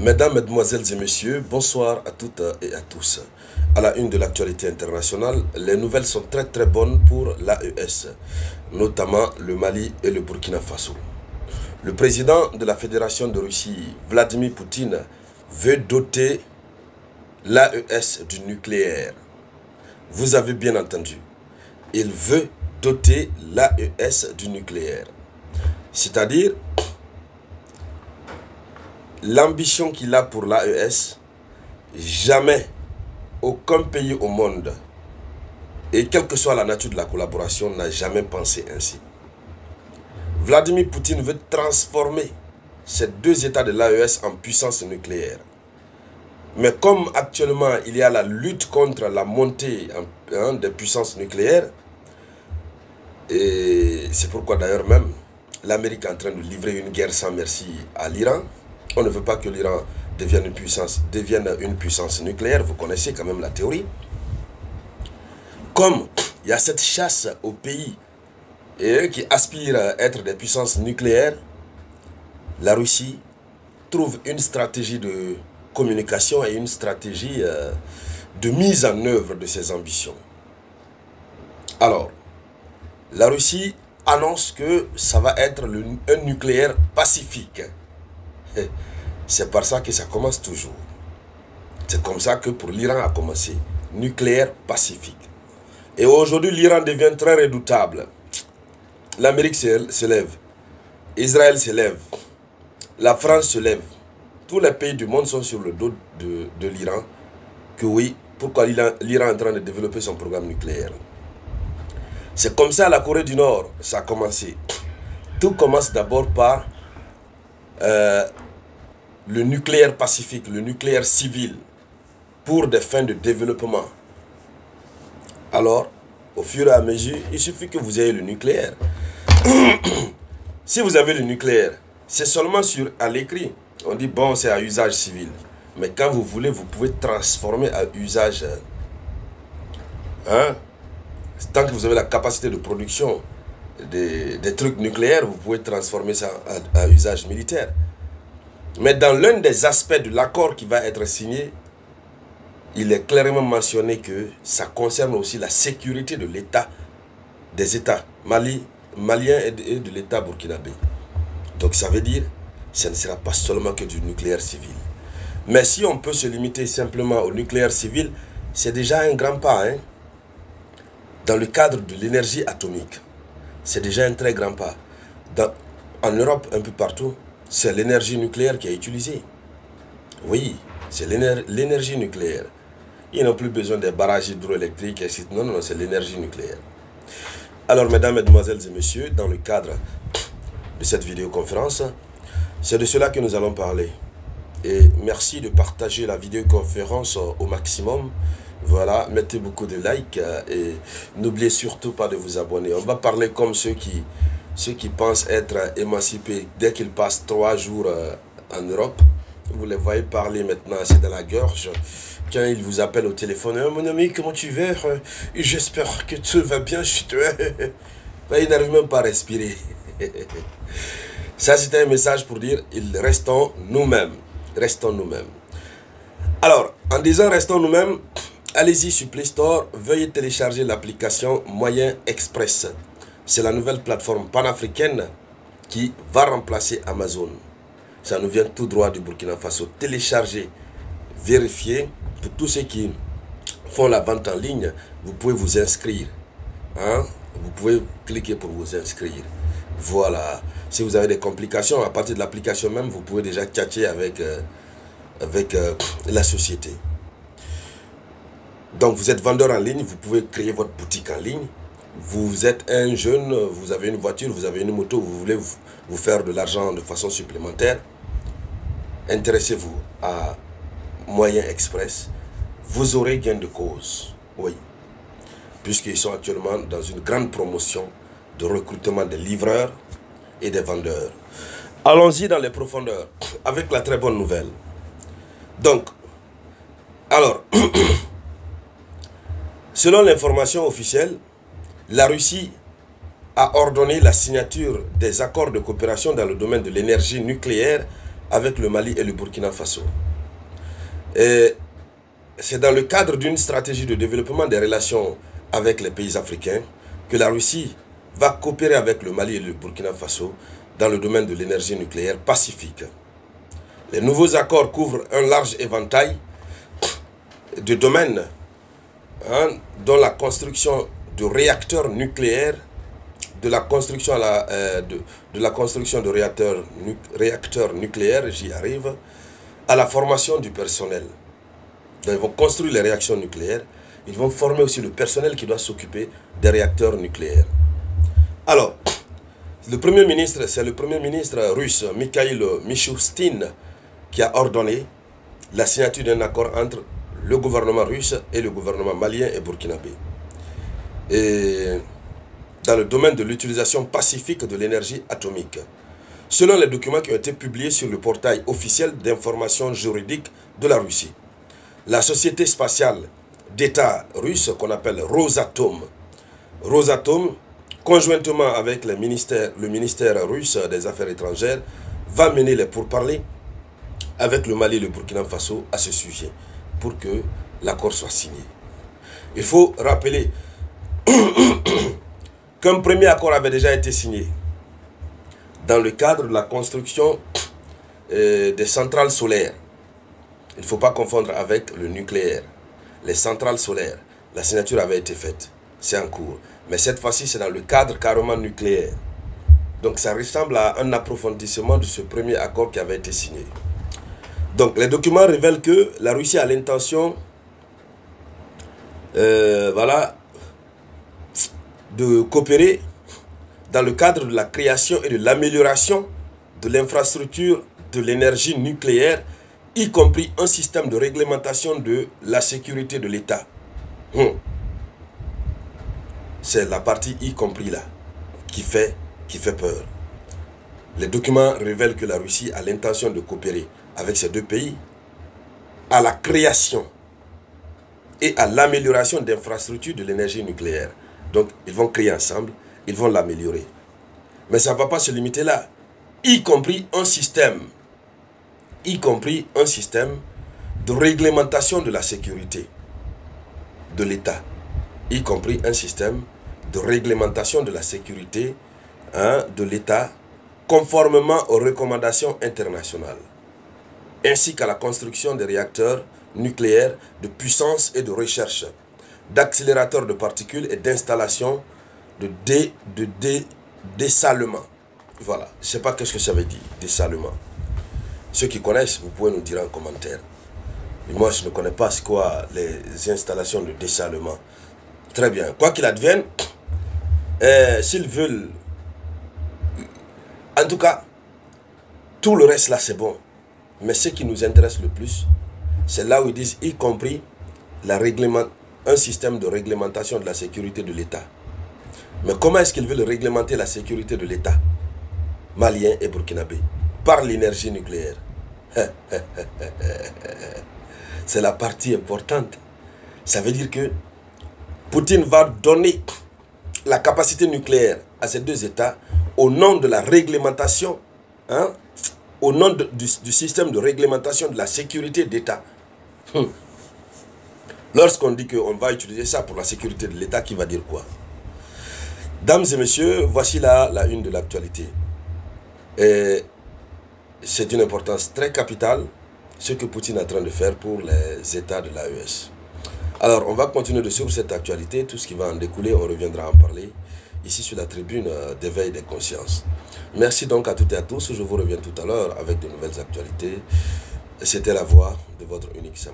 Mesdames, Mesdemoiselles et Messieurs, bonsoir à toutes et à tous. À la une de l'actualité internationale, les nouvelles sont très bonnes pour l'AES, notamment le Mali et le Burkina Faso. Le président de la Fédération de Russie, Vladimir Poutine, veut doter l'AES du nucléaire. Vous avez bien entendu. Il veut doter l'AES du nucléaire. C'est-à-dire, l'ambition qu'il a pour l'AES, jamais aucun pays au monde, et quelle que soit la nature de la collaboration, n'a jamais pensé ainsi. Vladimir Poutine veut transformer ces deux États de l'AES en puissance nucléaire. Mais comme actuellement il y a la lutte contre la montée des puissances nucléaires, et c'est pourquoi d'ailleurs même l'Amérique est en train de livrer une guerre sans merci à l'Iran. On ne veut pas que l'Iran devienne une puissance nucléaire, vous connaissez quand même la théorie. Comme il y a cette chasse aux pays qui aspirent à être des puissances nucléaires, la Russie trouve une stratégie de communication et une stratégie de mise en œuvre de ses ambitions. Alors, la Russie annonce que ça va être un nucléaire pacifique. C'est par ça que ça commence toujours. C'est comme ça que pour l'Iran a commencé. Nucléaire pacifique. Et aujourd'hui, l'Iran devient très redoutable. L'Amérique se lève. Israël se lève. La France se lève. Tous les pays du monde sont sur le dos de l'Iran. Que oui, pourquoi l'Iran est en train de développer son programme nucléaire. C'est comme ça la Corée du Nord, ça a commencé. Tout commence d'abord par le nucléaire pacifique, le nucléaire civil, pour des fins de développement. Alors, au fur et à mesure, il suffit que vous ayez le nucléaire. Si vous avez le nucléaire, c'est seulement à l'écrit. On dit, bon, c'est à usage civil. Mais quand vous voulez, vous pouvez transformer à usage... Tant que vous avez la capacité de production des trucs nucléaires, vous pouvez transformer ça à usage militaire. Mais dans l'un des aspects de l'accord qui va être signé, il est clairement mentionné que ça concerne aussi la sécurité de l'État, des États maliens et de l'État burkinabé. Donc ça veut dire que ce ne sera pas seulement que du nucléaire civil. Mais si on peut se limiter simplement au nucléaire civil, c'est déjà un grand pas. Dans le cadre de l'énergie atomique, c'est déjà un très grand pas. En Europe, un peu partout, c'est l'énergie nucléaire qui est utilisée. Oui, c'est l'énergie nucléaire. Ils n'ont plus besoin des barrages hydroélectriques, etc. Non, non, c'est l'énergie nucléaire. Alors, mesdames, mesdemoiselles et messieurs, dans le cadre de cette vidéoconférence, c'est de cela que nous allons parler. Et merci de partager la vidéoconférence au maximum. Voilà, mettez beaucoup de likes et n'oubliez surtout pas de vous abonner. On va parler comme ceux qui pensent être émancipés dès qu'ils passent 3 jours en Europe. Vous les voyez parler maintenant, c'est dans la gorge. Quand ils vous appellent au téléphone, oh, mon ami, comment tu vas? J'espère que tout va bien chez toi. Ils n'arrivent même pas à respirer. Ça, c'était un message pour dire, restons nous-mêmes. Restons nous-mêmes. Alors, en disant restons nous-mêmes, allez-y sur Play Store, veuillez télécharger l'application Moyen Express. C'est la nouvelle plateforme panafricaine qui va remplacer Amazon. Ça nous vient tout droit du Burkina Faso. Téléchargez, vérifiez. Pour tous ceux qui font la vente en ligne, vous pouvez vous inscrire. Vous pouvez cliquer pour vous inscrire. Voilà. Si vous avez des complications, à partir de l'application même, vous pouvez déjà tchatcher avec la société. Donc vous êtes vendeur en ligne, vous pouvez créer votre boutique en ligne. Vous êtes un jeune, vous avez une voiture, vous avez une moto, vous voulez vous faire de l'argent de façon supplémentaire. Intéressez-vous à Moyen Express. Vous aurez gain de cause. Oui. Puisqu'ils sont actuellement dans une grande promotion de recrutement des livreurs et des vendeurs. Allons-y dans les profondeurs avec la très bonne nouvelle. Donc, alors... Selon l'information officielle, la Russie a ordonné la signature des accords de coopération dans le domaine de l'énergie nucléaire avec le Mali et le Burkina Faso. Et c'est dans le cadre d'une stratégie de développement des relations avec les pays africains que la Russie va coopérer avec le Mali et le Burkina Faso dans le domaine de l'énergie nucléaire pacifique. Les nouveaux accords couvrent un large éventail de domaines, dont la construction de réacteurs nucléaires, de la construction de réacteurs nucléaires, j'y arrive, à la formation du personnel. Donc, ils vont construire les réactions nucléaires, ils vont former aussi le personnel qui doit s'occuper des réacteurs nucléaires. Alors, c'est le Premier ministre russe, Mikhail Mishustin, qui a ordonné la signature d'un accord entre le gouvernement russe et le gouvernement malien et burkinabé. Et dans le domaine de l'utilisation pacifique de l'énergie atomique. Selon les documents qui ont été publiés sur le portail officiel d'information juridique de la Russie, la société spatiale d'État russe qu'on appelle Rosatom, conjointement avec le ministère russe des Affaires étrangères, va mener les pourparlers avec le Mali et le Burkina Faso à ce sujet pour que l'accord soit signé. Il faut rappeler qu'un premier accord avait déjà été signé dans le cadre de la construction des centrales solaires. Il ne faut pas confondre avec le nucléaire. Les centrales solaires, la signature avait été faite, c'est en cours. Mais cette fois-ci, c'est dans le cadre carrément nucléaire. Donc ça ressemble à un approfondissement de ce premier accord qui avait été signé. Donc les documents révèlent que la Russie a l'intention de coopérer dans le cadre de la création et de l'amélioration de l'infrastructure de l'énergie nucléaire, y compris un système de réglementation de la sécurité de l'État. C'est la partie y compris là qui fait peur. Les documents révèlent que la Russie a l'intention de coopérer avec ces deux pays à la création et à l'amélioration d'infrastructures de l'énergie nucléaire. Donc, ils vont créer ensemble, ils vont l'améliorer. Mais ça ne va pas se limiter là. Y compris un système de réglementation de la sécurité de l'État. Y compris un système de réglementation de la sécurité de l'État conformément aux recommandations internationales, ainsi qu'à la construction des réacteurs nucléaires de puissance et de recherche, d'accélérateurs de particules et d'installations de dessalement. Voilà, je ne sais pas qu'est-ce que ça veut dire, dessalement. Ceux qui connaissent, vous pouvez nous dire en commentaire. Et moi, je ne connais pas ce quoi les installations de dessalement. Très bien. Quoi qu'il advienne, s'ils veulent... En tout cas, tout le reste là, c'est bon. Mais ce qui nous intéresse le plus, c'est là où ils disent, y compris un système de réglementation de la sécurité de l'État. Mais comment est-ce qu'ils veulent réglementer la sécurité de l'État malien et burkinabé? Par l'énergie nucléaire. C'est la partie importante. Ça veut dire que Poutine va donner la capacité nucléaire à ces deux États au nom de la réglementation, au nom du système de réglementation de la sécurité d'État. Lorsqu'on dit qu'on va utiliser ça pour la sécurité de l'État, qui va dire quoi? Dames et messieurs, voici là la une de l'actualité. C'est d'une importance très capitale ce que Poutine est en train de faire pour les États de l'AES. Alors, on va continuer de suivre cette actualité. Tout ce qui va en découler, on reviendra en parler ici sur la tribune d'éveil des consciences. Merci donc à toutes et à tous. Je vous reviens tout à l'heure avec de nouvelles actualités. C'était la voix de votre unique Sam.